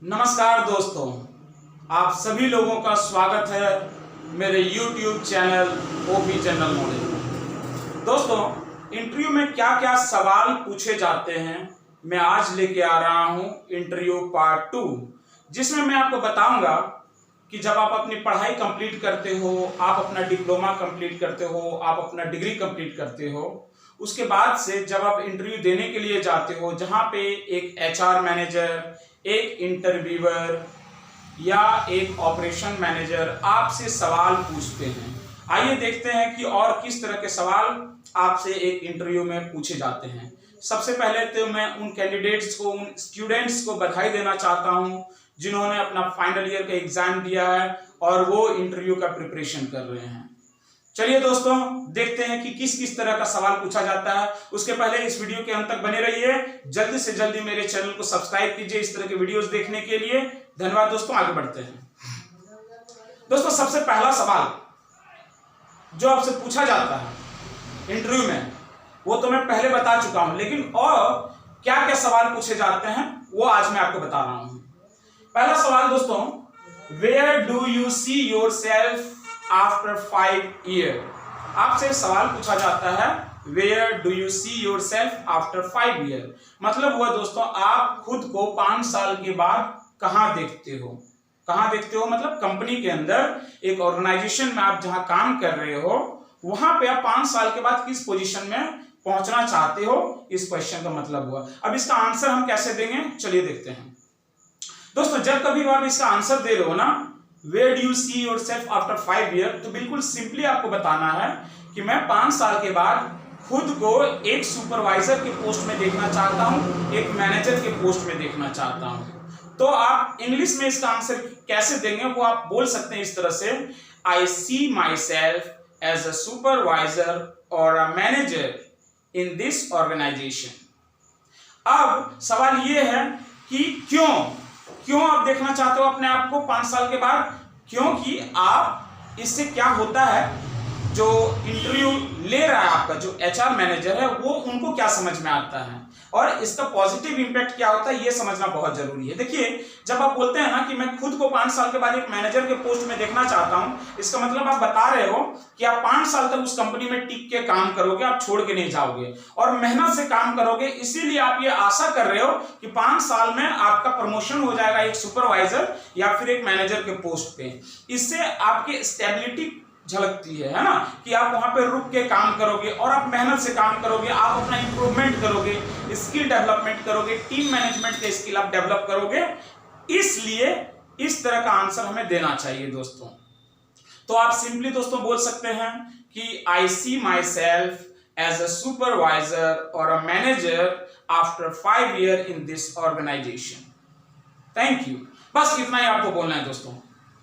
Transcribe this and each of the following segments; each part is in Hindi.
नमस्कार दोस्तों, आप सभी लोगों का स्वागत है मेरे YouTube channel OP general knowledge. दोस्तों, इंटरव्यू में क्या क्या सवाल पूछे जाते हैं मैं आज लेके आ रहा हूं इंटरव्यू पार्ट 2, जिसमें मैं आपको बताऊंगा कि जब आप अपनी पढ़ाई कंप्लीट करते हो, आप अपना डिप्लोमा कंप्लीट करते हो, आप अपना डिग्री कंप्लीट करते हो, उसके बाद से जब आप इंटरव्यू देने के लिए जाते हो, जहां पे एक HR मैनेजर, एक इंटरव्यूअर या एक ऑपरेशन मैनेजर आपसे सवाल पूछते हैं। आइए देखते हैं कि और किस तरह के सवाल आपसे एक इंटरव्यू में पूछे जाते हैं। सबसे पहले तो मैं उन कैंडिडेट्स को, उन स्टूडेंट्स को बधाई देना चाहता हूं जिन्होंने अपना फाइनल ईयर का एग्जाम दिया है और वो इंटरव्यू का प्रिपरेशन कर रहे हैं। चलिए दोस्तों, देखते हैं कि किस किस तरह का सवाल पूछा जाता है। उसके पहले इस वीडियो के अंत तक बने रहिए। जल्दी से जल्दी मेरे चैनल को सब्सक्राइब कीजिए इस तरह के वीडियोस देखने के लिए। धन्यवाद दोस्तों, आगे बढ़ते हैं। दोस्तों, सबसे पहला सवाल जो आपसे पूछा जाता है इंटरव्यू में, वो तो मैं पहले बता चुका हूं, लेकिन और क्या क्या सवाल पूछे जाते हैं वो आज मैं आपको बता रहा हूं। पहला सवाल दोस्तों, where do you see yourself after 5 year. आपसे सवाल पूछा जाता है where do you see yourself after 5 year. मतलब हुआ दोस्तों, आप खुद को 5 साल के बाद कहां देखते हो। कहां देखते हो मतलब कंपनी के अंदर, एक ऑर्गेनाइजेशन में आप जहां काम कर रहे हो, वहां पे आप 5 साल के बाद किस पोजीशन में पहुंचना चाहते हो, इस क्वेश्चन का मतलब हुआ। अब इसका आंसर हम कैसे देंगे, चलिए देखते हैं। दोस्तों, जब कभी आप इसका आंसर दे रहे हो ना, Where do you see yourself after 5 years, तो बिल्कुल सिंपली आपको बताना है कि मैं 5 साल के बाद खुद को एक सुपरवाइजर के पोस्ट में देखना चाहता हूं, एक मैनेजर के पोस्ट में देखना चाहता हूं। तो आप इंग्लिश में इसका आंसर कैसे देंगे वो आप बोल सकते हैं इस तरह से, I see myself as a supervisor और a manager in this organization. अब सवाल यह है कि क्यों आप देखना चाहते हो अपने आप को 5 साल के बाद। क्योंकि आप, इससे क्या होता है, जो इंटरव्यू ले रहा है आपका जो HR मैनेजर है, वो उनको क्या समझ में आता है और इसका पॉजिटिव इंपैक्ट क्या होता है, ये समझना बहुत जरूरी है। देखिए, जब आप बोलते हैं ना कि मैं खुद को 5 साल के बाद एक मैनेजर के पोस्ट में देखना चाहता हूं, इसका मतलब आप बता रहे हो कि आप 5 साल तक उस कंपनी में टिक के काम करोगे, आप छोड़ के नहीं जाओगे और मेहनत से काम करोगे। इसीलिए आप ये आशा कर रहे हो कि 5 साल में आपका प्रमोशन हो जाएगा एक सुपरवाइजर या फिर एक मैनेजर के पोस्ट पे। इससे आपकी स्टेबिलिटी झलकती है ना, कि आप वहां पे रुक के काम करोगे और आप मेहनत से काम करोगे, आप अपना इंप्रूवमेंट करोगे, स्किल डेवलपमेंट करोगे, टीम मैनेजमेंट के स्किल आप डेवलप करोगे। इसलिए इस तरह का आंसर हमें देना चाहिए दोस्तों। तो आप सिंपली दोस्तों बोल सकते हैं कि I see myself as a supervisor और a manager after 5 year in this organization. Thank you. बस इतना ही आपको बोलना है दोस्तों।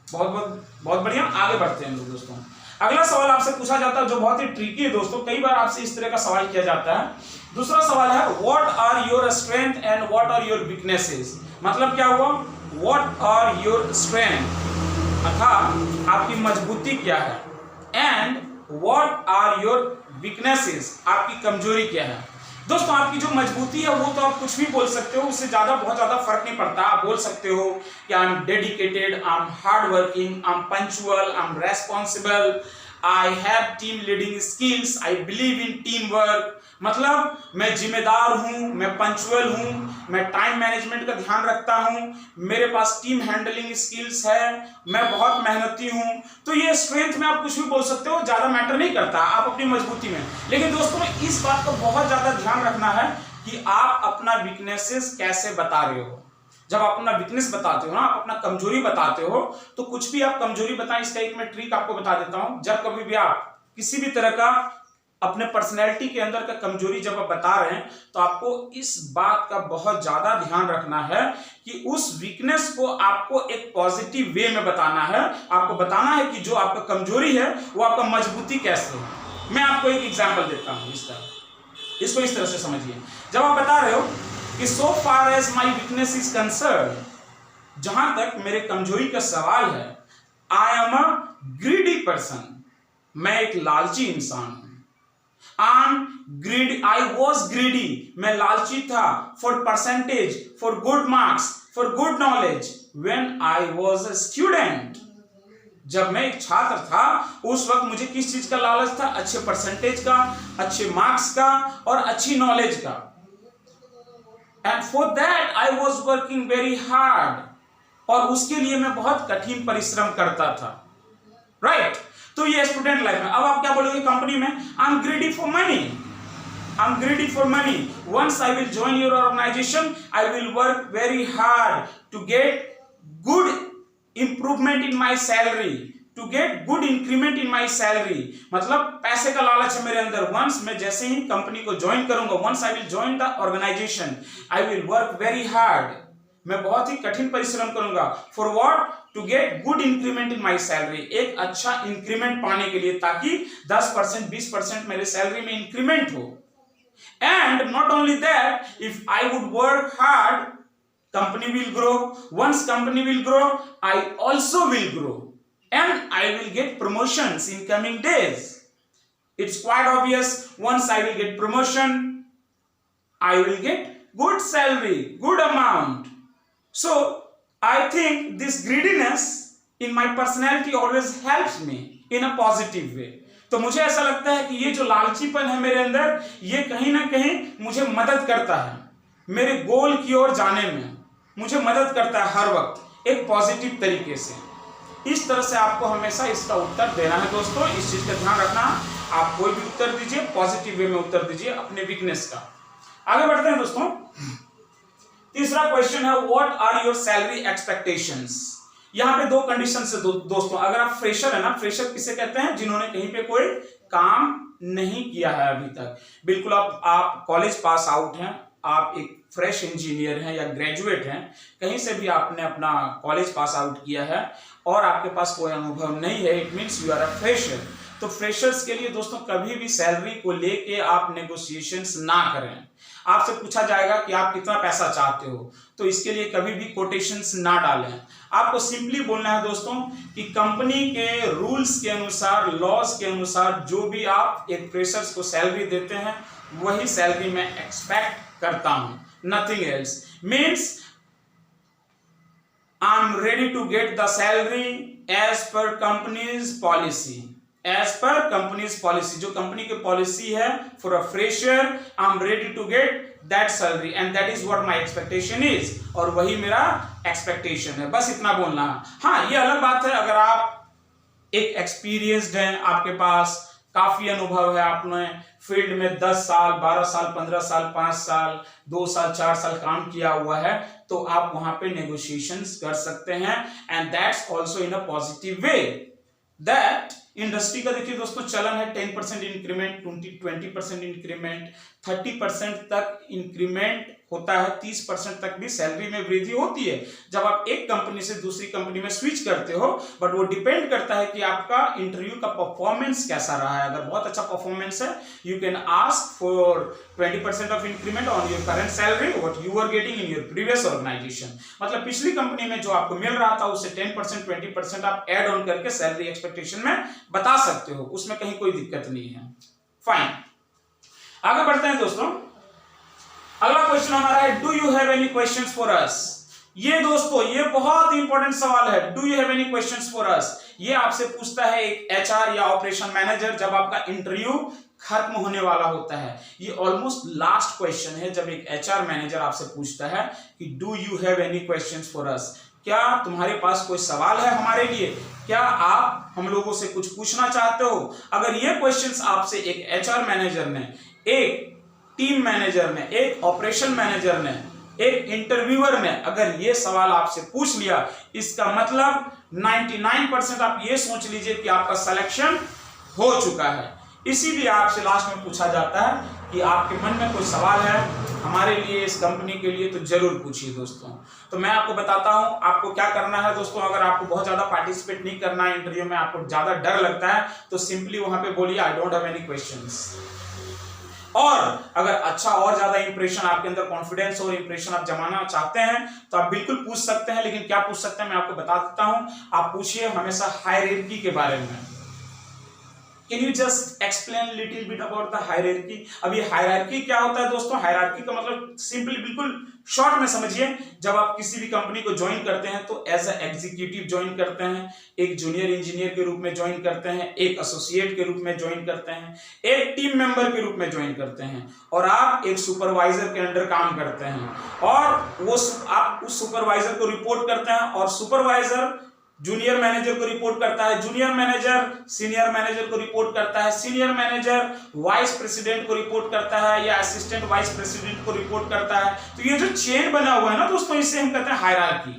बहुत बढ़िया, आगे बढ़ते हैं दोस्तों। अगला सवाल आपसे पूछा जाता है जो बहुत ही ट्रिकी है दोस्तों, कई बार आपसे इस तरह का सवाल किया जाता है। दूसरा सवाल है, what are your strength and what are your weaknesses. मतलब क्या हुआ, व्हाट आर योर स्ट्रेंथ अर्थात आपकी मजबूती क्या है, and what are your weaknesses आपकी कमजोरी क्या है। दोस्तों, आपकी जो मजबूती है वो तो आप कुछ भी बोल सकते हो, उससे बहुत ज्यादा फर्क नहीं पड़ता। आप बोल सकते हो कि I am dedicated, I am hard working, I am punctual, I am responsible, I have team leading skills, I believe in team work. मतलब मैं जिम्मेदार हूं, मैं पंक्चुअल हूं, मैं टाइम मैनेजमेंट का ध्यान रखता हूं, मेरे पास टीम हैंडलिंग स्किल्स है, मैं बहुत मेहनती हूं। तो ये स्ट्रेंथ में आप कुछ भी बोल सकते हो, ज्यादा मैटर नहीं करता आप अपनी मजबूती में। लेकिन दोस्तों, इस बात का बहुत ज्यादा ध्यान रखना है कि आप अपना वीकनेसेस कैसे बता रहे हो। जब आप अपना वीकनेस बताते हो ना, आप अपना कमजोरी बताते हो, तो कुछ भी आप कमजोरी बताएं, इसका एक मैं ट्रिक आपको बता देता हूं। जब कभी भी आप किसी भी तरह का अपने पर्सनैलिटी के अंदर का कमजोरी जब आप बता रहे हैं, तो आपको इस बात का बहुत ज्यादा ध्यान रखना है कि उस वीकनेस को आपको एक पॉजिटिव वे में बताना है। आपको बताना है कि जो आपका कमजोरी है वो आपका मजबूती कैसे है। मैं आपको एक एग्जांपल देता हूं, इसको इस तरह से समझिए। जब आप बता रहे हो कि so far as my weakness is concern, जहां तक मेरे कमजोरी का सवाल है, I am a greedy person, मैं एक लालची इंसान हूं। I was greedy, मैं लालची था, for percentage, for good marks, for good knowledge when I was a student. जब मैं एक छात्र था उस वक्त मुझे किस चीज का लालच था? अच्छे परसेंटेज का, अच्छे मार्क्स का और अच्छी नॉलेज का। And for that I was working very hard, और उसके लिए मैं बहुत कठिन परिश्रम करता था, राइट? तो ये स्टूडेंट लाइफ में। अब आप क्या बोलोगे कंपनी में? I am greedy for money, I am greedy for money, once I will join your organisation I will work very hard to get good improvement in my salary, to get good increment in my salary. मतलब पैसे का लालच है मेरे अंदर। वंस मैं जैसे ही कंपनी को ज्वाइन करूंगा, once I will join the organisation I will work very hard, मैं बहुत ही कठिन परिश्रम करूंगा। For what? To get good increment in my salary, एक अच्छा इंक्रीमेंट पाने के लिए, ताकि 10% 20% मेरे सैलरी में इंक्रीमेंट हो। And not only that, if I would work hard, company will grow, once company will grow I also will grow, and I will get promotions in coming days. It's quite obvious, once I will get promotion, I will get good salary, good amount. So I think this greediness in my personality always helps me in a positive way. तो मुझे ऐसा लगता है कि ये जो लालचीपन है मेरे अंदर, ये कहीं ना कहीं मुझे मदद करता है मेरे गोल की ओर जाने में, मुझे मदद करता है हर वक्त एक पॉजिटिव तरीके से। इस तरह से आपको हमेशा इसका उत्तर देना है दोस्तों, इस चीज का ध्यान रखना। आप कोई भी उत्तर दीजिए पॉजिटिव वे में उत्तर दीजिए अपने वीकनेस का। आगे बढ़ते हैं दोस्तों। तीसरा क्वेश्चन है, what are your salary expectations. यहाँ पे दो कंडीशन से दोस्तों, अगर आप फ्रेशर है ना, फ्रेशर किसे कहते हैं? जिन्होंने कहीं पे कोई काम नहीं किया है अभी तक, बिल्कुल आप कॉलेज पास आउट हैं, आप एक फ्रेश इंजीनियर हैं या ग्रेजुएट हैं, कहीं से भी आपने अपना कॉलेज पास आउट किया है और आपके पास कोई अनुभव नहीं है, it means you are a fresher. तो फ्रेशर्स के लिए दोस्तों कभी भी सैलरी को लेके आप नेगोशिएशंस ना करें। आपसे पूछा जाएगा कि आप कितना पैसा चाहते हो, तो इसके लिए कभी भी कोटेशंस ना डालें। आपको सिंपली बोलना है दोस्तों कि कंपनी के रूल्स के अनुसार, लॉज के अनुसार जो भी आप एक फ्रेशर्स को सैलरी देते हैं वही सैलरी मैं एक्सपेक्ट करता हूं, nothing else. Means I am ready to get the salary as per company's policy, as per company's policy. जो कंपनी की पॉलिसी है for a fresher, I am ready to get that salary and that is what my expectation is, और वही मेरा एक्सपेक्टेशन है, बस इतना बोलना है। हाँ, ये अलग बात है अगर आप एक एक्सपीरियंस्ड हैं, आपके पास काफी अनुभव है, आपने फील्ड में 10 साल 12 साल 15 साल 5 साल 2 साल 4 साल काम किया हुआ है, तो आप वहां पे नेगोशिएशंस कर सकते हैं। And that's also in a positive way. That industry का देखिए दोस्तों चलन है 10% इंक्रीमेंट, 20% इंक्रीमेंट, 30% तक इंक्रीमेंट होता है, 30% तक भी सैलरी में वृद्धि होती है जब आप एक कंपनी से दूसरी कंपनी में स्विच करते हो। बट वो डिपेंड करता है कि आपका इंटरव्यू का परफॉर्मेंस कैसा रहा है। अगर बहुत अच्छा परफॉर्मेंस है, you can ask for 20% of increment on your current salary what you are getting in your previous organisation. मतलब पिछली कंपनी में जो आपको मिल रहा था उससे 10% 20% आप एड ऑन करके सैलरी एक्सपेक्टेशन में बता सकते हो, उसमें कहीं कोई दिक्कत नहीं है। फाइन, आगे बढ़ते हैं दोस्तों। अगला क्वेश्चन हमारा है, do you have any questions for us. ये दोस्तों ये बहुत इंपॉर्टेंट सवाल है, do you have any questions for us. ये आपसे पूछता है एक एचआर या ऑपरेशन मैनेजर जब आपका इंटरव्यू खत्म होने वाला होता है। ये ऑलमोस्ट लास्ट क्वेश्चन है जब एक एचआर मैनेजर आपसे पूछता है कि do you have any questions for us, क्या तुम्हारे पास कोई सवाल है हमारे लिए, क्या आप हम लोगों से कुछ पूछना चाहते हो। अगर ये क्वेश्चंस आपसे एक एचआर मैनेजर ने, एक टीम मैनेजर ने, एक ऑपरेशन मैनेजर ने, एक इंटरव्यूअर ने अगर ये सवाल आपसे पूछ लिया, इसका मतलब 99% आप ये सोच लीजिए कि आपका सिलेक्शन हो चुका है। इसीलिए आपसे लास्ट में पूछा जाता है कि आपके मन में कोई सवाल है हमारे लिए, इस कंपनी के लिए, तो जरूर पूछिए दोस्तों। तो मैं आपको बताता हूं आपको क्या करना है दोस्तों। अगर आपको बहुत ज्यादा पार्टिसिपेट नहीं करना है इंटरव्यू में, आपको ज्यादा डर लगता है, तो सिंपली वहां पे बोलिए I don't have any questions. और अगर अच्छा और ज्यादा इंप्रेशन, आपके अंदर कॉन्फिडेंस और इंप्रेशन आप जमाना चाहते हैं तो आप बिल्कुल पूछ सकते हैं। लेकिन क्या पूछ सकते हैं मैं आपको बता देता हूं। आप पूछिए हमेशा हायरार्की के बारे में, can you just explain little bit about the hierarchy. अब ये हायरार्की क्या होता है दोस्तों? हायरार्की का मतलब सिंपली बिल्कुल शॉर्ट में समझिए, जब आप किसी भी कंपनी को ज्वाइन करते हैं तो एज अ एग्जीक्यूटिव ज्वाइन करते हैं, एक जूनियर इंजीनियर के रूप में ज्वाइन करते हैं, एक एसोसिएट के रूप में ज्वाइन करते हैं, एक टीम मेंबर के रूप में ज्वाइन करते हैं, और आप एक सुपरवाइजर के अंडर काम करते हैं, और वो आप उस सुपरवाइजर को रिपोर्ट करते हैं, और सुपरवाइजर जूनियर मैनेजर को रिपोर्ट करता है, जूनियर मैनेजर सीनियर मैनेजर को रिपोर्ट करता है, सीनियर मैनेजर वाइस प्रेसिडेंट को रिपोर्ट करता है या असिस्टेंट वाइस प्रेसिडेंट को रिपोर्ट करता है। तो ये जो चेन बना हुआ है ना दोस्तों, इसे हम कहते हैं हायरार्की।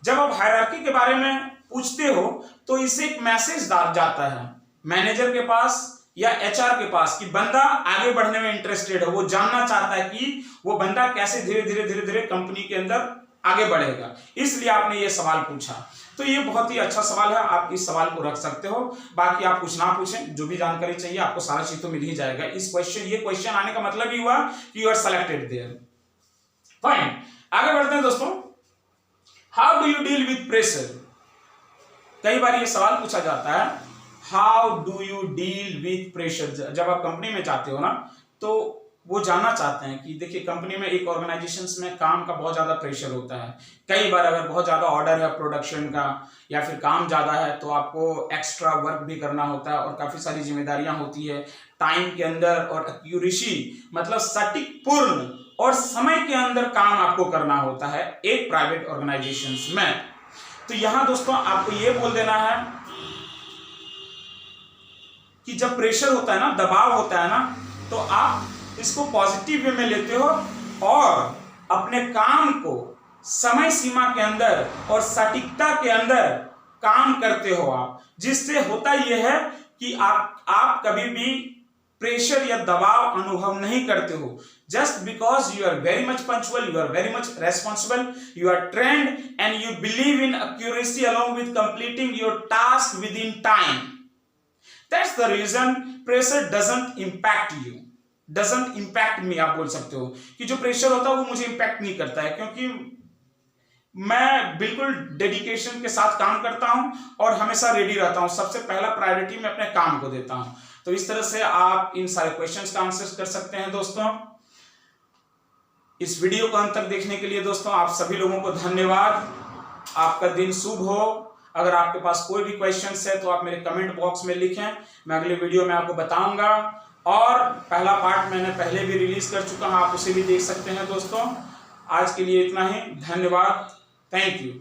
जब आप हायरार्की के बारे में पूछते हो तो इससे एक मैसेज जाता है मैनेजर के पास या एचआर के पास कि बंदा आगे बढ़ने में इंटरेस्टेड है, वो जानना चाहता है कि वो बंदा कैसे धीरे धीरे कंपनी के अंदर आगे बढ़ेगा, इसलिए आपने ये सवाल पूछा। तो ये बहुत ही अच्छा सवाल है, आप इस सवाल को रख सकते हो। बाकी आप कुछ ना पूछें, जो भी जानकारी चाहिए आपको सारा चीज तो मिल ही जाएगा। ये क्वेश्चन आने का मतलब ही हुआ कि you are selected there. Fine, आगे बढ़ते हैं दोस्तों। How do you deal with pressure? कई बार ये सवाल पूछा जाता है, how do you deal with pressure. जब आप कंपनी में जाते हो ना, तो वो जानना चाहते हैं कि देखिए कंपनी में, एक ऑर्गेनाइजेशंस में काम का बहुत ज्यादा प्रेशर होता है। कई बार अगर बहुत ज्यादा ऑर्डर है प्रोडक्शन का या फिर काम ज्यादा है तो आपको एक्स्ट्रा वर्क भी करना होता है और काफी सारी जिम्मेदारियां होती है टाइम के अंदर, और एक्यूरेसी मतलब सटीक पूर्ण और समय के अंदर काम आपको करना होता है एक प्राइवेट ऑर्गेनाइजेशंस में। तो यहां दोस्तों आपको ये बोल देना है कि जब प्रेशर होता है ना, दबाव होता है ना, तो आप इसको पॉजिटिव वे में लेते हो और अपने काम को समय सीमा के अंदर और सटीकता के अंदर काम करते हो आप, जिससे होता यह है कि आप कभी भी प्रेशर या दबाव अनुभव नहीं करते हो। Just because you are very much punctual, you are very much responsible, you are trained and you believe in accuracy along with completing your task within time. That's the reason pressure doesn't impact you. Doesn't impact me आप बोल सकते हो कि जो प्रेशर होता है वो मुझे इंपैक्ट नहीं करता है, क्योंकि मैं बिल्कुल डेडिकेशन के साथ काम करता हूं और हमेशा रेडी रहता हूं। सबसे पहला प्रायोरिटी मैं अपने काम को देता हूं। तो इस तरह से आप इन सारे क्वेश्चंस का आंसर कर सकते हैं दोस्तों। इस वीडियो को अंत तक देखने के लिए दोस्तों आप सभी लोगों को धन्यवाद। आपका दिन शुभ हो। अगर आपके पास कोई भी क्वेश्चंस है तो आप मेरे कमेंट बॉक्स में लिखें, मैं अगले वीडियो में आपको बताऊंगा। और पहला पार्ट मैंने पहले भी रिलीज कर चुका हूं, आप उसे भी देख सकते हैं दोस्तों। आज के लिए इतना ही, धन्यवाद, थैंक यू।